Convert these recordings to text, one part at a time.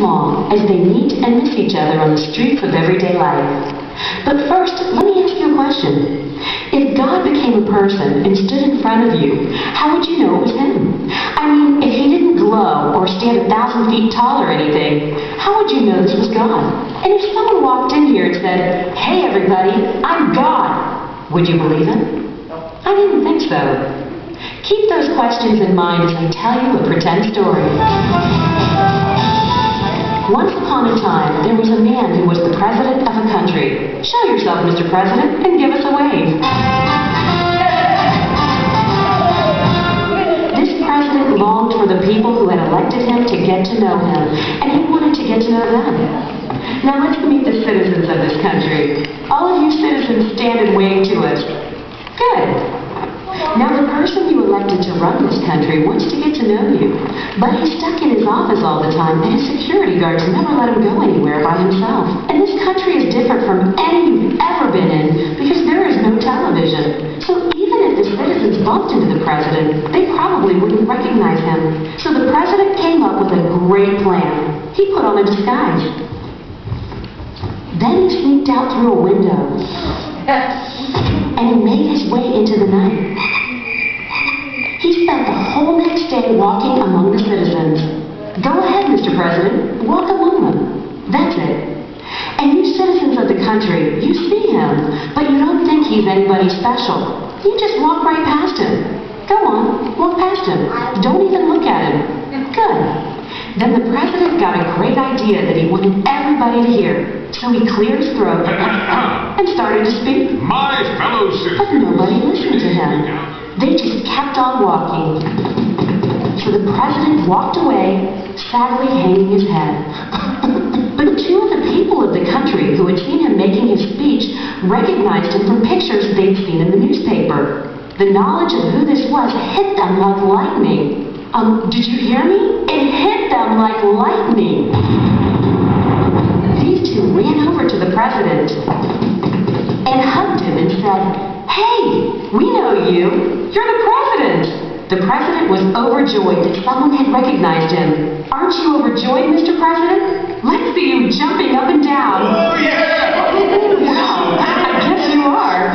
small as they meet and miss each other on the streets of everyday life. But first, let me ask you a question. If God became a person and stood in front of you, how would you know it was him? I mean, if he didn't glow or stand 1,000 feet tall or anything, how would you know this was God? And if someone walked in here and said, "Hey everybody, I'm God," would you believe him? I didn't think so. Keep those questions in mind as I tell you a pretend story. Once upon a time, there was a man who was the president of a country. Show yourself, Mr. President, and give us a wave. This president longed for the people who had elected him to get to know him, and he wanted to get to know them. Now let's meet the citizens of this country. All of you citizens stand and wave to us. Good. Now the person you elected to run this country wants to get to know you, but he's stuck in his office all the time and his security guards never let him go anywhere by himself. And this country is different from any you've ever been in because there is no television. So even if the citizens bumped into the president, they probably wouldn't recognize him. So the president came up with a great plan. He put on a disguise. Then he sneaked out through a window and he made his way into the night. He spent the whole next day walking among the citizens. Go ahead, Mr. President, walk among them. That's it. And you citizens of the country, you see him, but you don't think he's anybody special. You just walk right past him. Go on, walk past him. Don't even look at him. Good. Then the president got a great idea that he wanted everybody to hear. So he cleared his throat and started to speak. My fellow citizens. But nobody listened to him. They just kept on walking. So the president walked away, sadly hanging his head. But two of the people of the country who had seen him making his speech recognized him from pictures they'd seen in the newspaper. The knowledge of who this was hit them like lightning. Did you hear me? It hit them like lightning. These two ran over to the president and hugged him and said, "Hey, we know you. You're the president." The president was overjoyed that someone had recognized him. Aren't you overjoyed, Mr. President? Let's see you jumping up and down. Oh, yeah! Wow, I guess you are.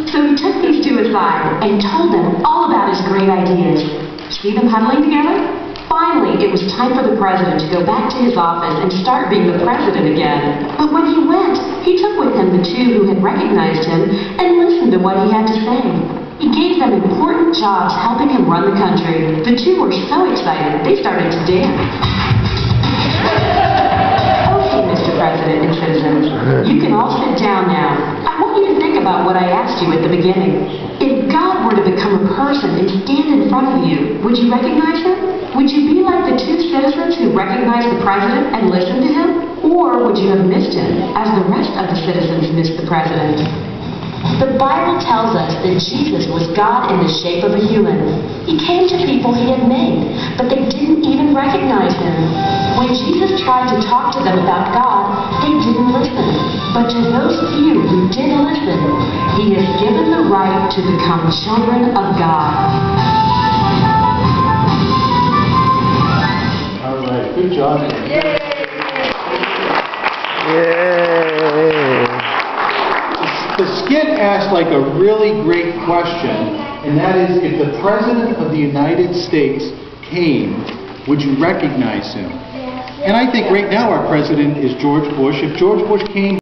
So he took these two aside and told them all about his great ideas. See them huddling together? Finally, it was time for the president to go back to his office and start being the president again. But when he went, he took with him the two who had recognized him and listened to what he had to say. He gave them important jobs helping him run the country. The two were so excited, they started to dance. Okay, Mr. President and citizens, you can all sit down now. I want you to think about what I asked you at the beginning. If God were to become a person and stand in front of you, would you recognize him? Would you be like the two citizens who recognized the president and listened to him? Or would you have missed him, as the rest of the citizens missed the president? The Bible tells us that Jesus was God in the shape of a human. He came to people he had made, but they didn't even recognize him. When Jesus tried to talk to them about God, they didn't listen. But to those few who did listen, he has given the right to become children of God. All right, good job. Yay! Yay! The skit asked like a really great question, and that is, if the President of the United States came, would you recognize him? And I think right now our President is George Bush. If George Bush came